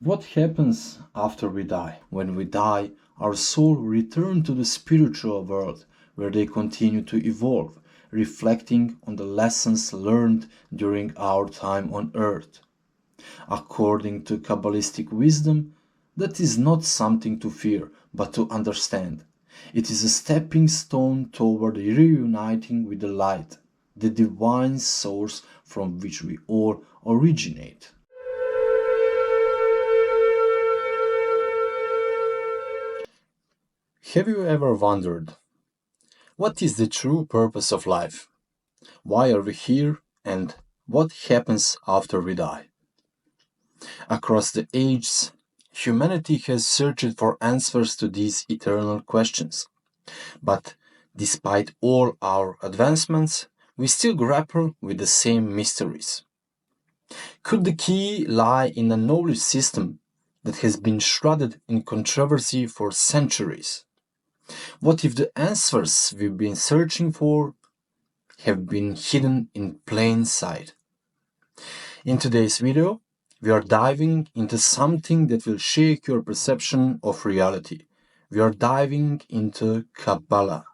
What happens after we die? When we die, our soul returns to the spiritual world, where they continue to evolve, reflecting on the lessons learned during our time on earth. According to Kabbalistic wisdom, that is not something to fear, but to understand. It is a stepping stone toward reuniting with the light, the divine source from which we all originate. Have you ever wondered, what is the true purpose of life? Why are we here, and what happens after we die? Across the ages, humanity has searched for answers to these eternal questions. But despite all our advancements, we still grapple with the same mysteries. Could the key lie in a knowledge system that has been shrouded in controversy for centuries? What if the answers we've been searching for have been hidden in plain sight? In today's video, we are diving into something that will shake your perception of reality. We are diving into Kabbalah.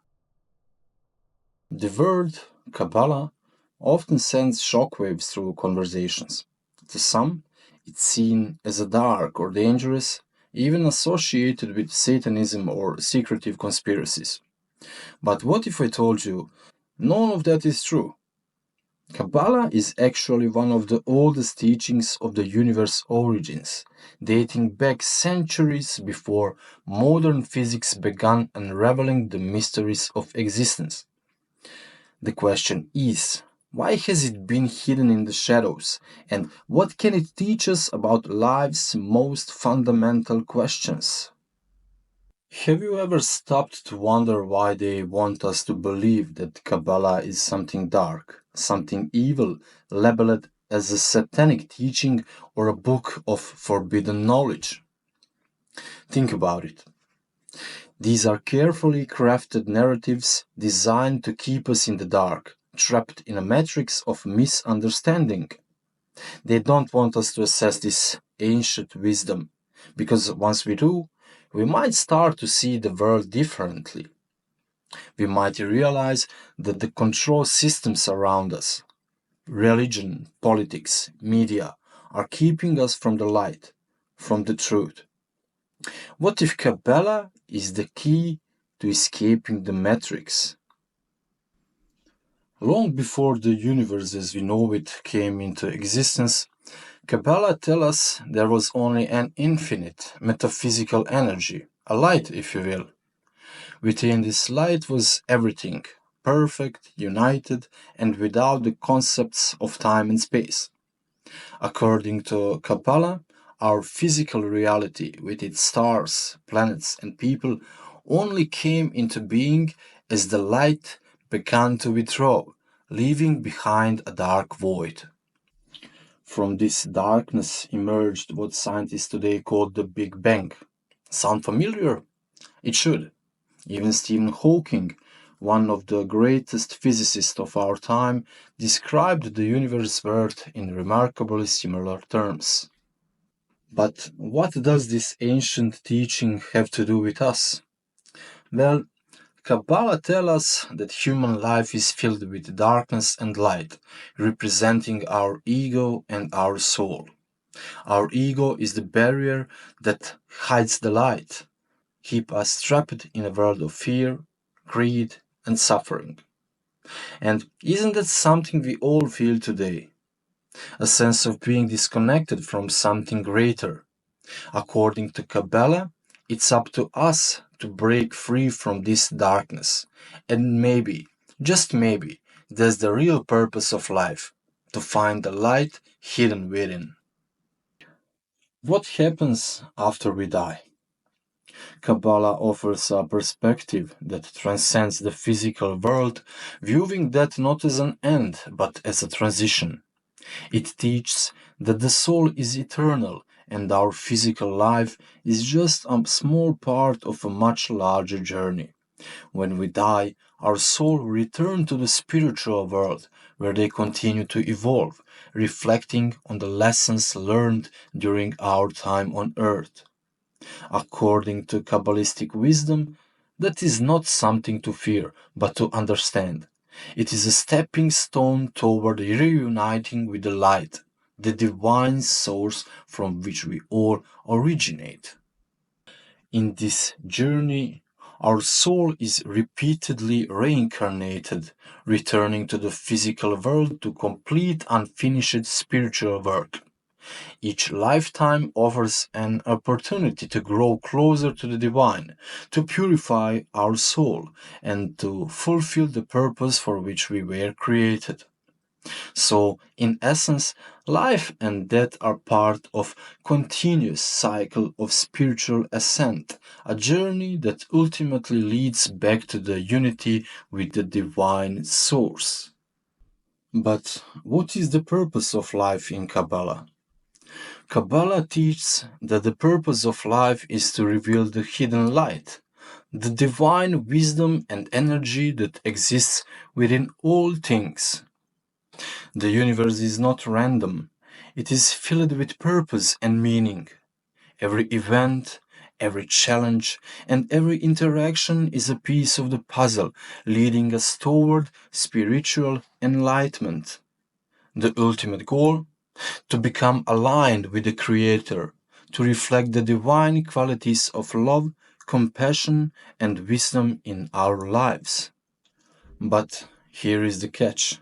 The word Kabbalah often sends shockwaves through conversations. To some, it's seen as a dark or dangerous, even associated with satanism or secretive conspiracies. But what if I told you none of that is true? Kabbalah is actually one of the oldest teachings of the universe's origins, dating back centuries before modern physics began unraveling the mysteries of existence. The question is, why has it been hidden in the shadows, and what can it teach us about life's most fundamental questions? Have you ever stopped to wonder why they want us to believe that Kabbalah is something dark, something evil, labeled as a satanic teaching or a book of forbidden knowledge? Think about it. These are carefully crafted narratives designed to keep us in the dark, trapped in a matrix of misunderstanding. They don't want us to assess this ancient wisdom, because once we do, we might start to see the world differently. We might realize that the control systems around us, religion, politics, media, are keeping us from the light, from the truth. What if Kabbalah is the key to escaping the matrix? Long before the universe as we know it came into existence, Kabbalah tells us there was only an infinite metaphysical energy, a light, if you will. Within this light was everything, perfect, united, and without the concepts of time and space. According to Kabbalah, our physical reality, with its stars, planets, and people, only came into being as the light began to withdraw, leaving behind a dark void. From this darkness emerged what scientists today call the Big Bang. Sound familiar? It should. Even Stephen Hawking, one of the greatest physicists of our time, described the universe's birth in remarkably similar terms. But what does this ancient teaching have to do with us? Well, Kabbalah tells us that human life is filled with darkness and light, representing our ego and our soul. Our ego is the barrier that hides the light, keep us trapped in a world of fear, greed, and suffering. And isn't that something we all feel today? A sense of being disconnected from something greater. According to Kabbalah, it's up to us to break free from this darkness. And maybe, just maybe, that's the real purpose of life, to find the light hidden within. What happens after we die? Kabbalah offers a perspective that transcends the physical world, viewing death not as an end, but as a transition. It teaches that the soul is eternal and our physical life is just a small part of a much larger journey. When we die, our soul returns to the spiritual world, where they continue to evolve, reflecting on the lessons learned during our time on earth. According to Kabbalistic wisdom, that is not something to fear, but to understand. It is a stepping stone toward reuniting with the light, the divine source from which we all originate. In this journey, our soul is repeatedly reincarnated, returning to the physical world to complete unfinished spiritual work. Each lifetime offers an opportunity to grow closer to the divine, to purify our soul, and to fulfill the purpose for which we were created. So, in essence, life and death are part of continuous cycle of spiritual ascent, a journey that ultimately leads back to the unity with the divine source. But what is the purpose of life in Kabbalah? Kabbalah teaches that the purpose of life is to reveal the hidden light, the divine wisdom and energy that exists within all things. The universe is not random, it is filled with purpose and meaning. Every event, every challenge, and every interaction is a piece of the puzzle leading us toward spiritual enlightenment. The ultimate goal? To become aligned with the Creator, to reflect the divine qualities of love, compassion, and wisdom in our lives. But here is the catch.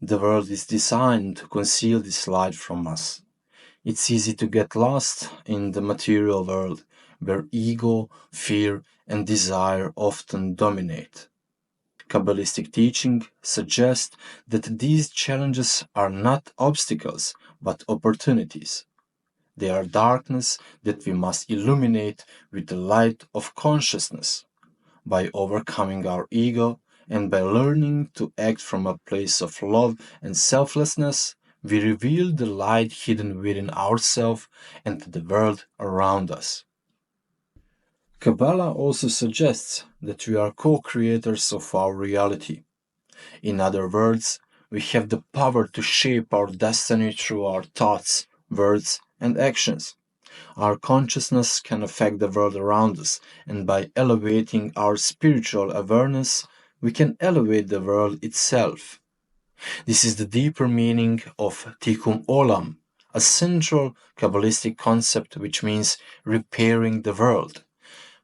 The world is designed to conceal this light from us. It's easy to get lost in the material world, where ego, fear, and desire often dominate. Kabbalistic teaching suggests that these challenges are not obstacles, but opportunities. They are darkness that we must illuminate with the light of consciousness. By overcoming our ego and by learning to act from a place of love and selflessness, we reveal the light hidden within ourselves and the world around us. Kabbalah also suggests that we are co-creators of our reality. In other words, we have the power to shape our destiny through our thoughts, words, and actions. Our consciousness can affect the world around us, and by elevating our spiritual awareness, we can elevate the world itself. This is the deeper meaning of Tikkun Olam, a central Kabbalistic concept which means repairing the world.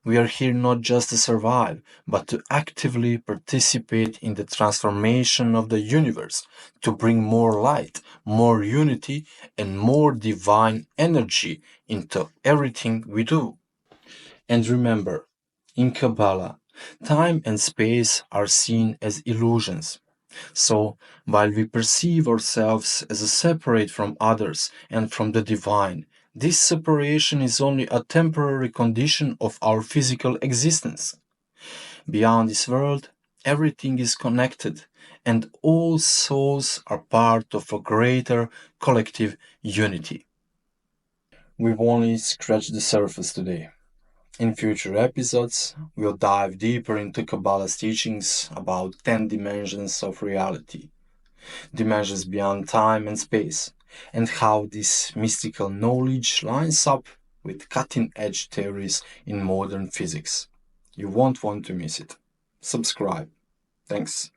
We are here not just to survive, but to actively participate in the transformation of the universe, to bring more light, more unity, and more divine energy into everything we do. And remember, in Kabbalah, time and space are seen as illusions. So, while we perceive ourselves as separate from others and from the divine, this separation is only a temporary condition of our physical existence. Beyond this world, everything is connected, and all souls are part of a greater collective unity. We've only scratched the surface today. In future episodes, we'll dive deeper into Kabbalah's teachings about 10 dimensions of reality, dimensions beyond time and space, and how this mystical knowledge lines up with cutting-edge theories in modern physics. You won't want to miss it. Subscribe. Thanks.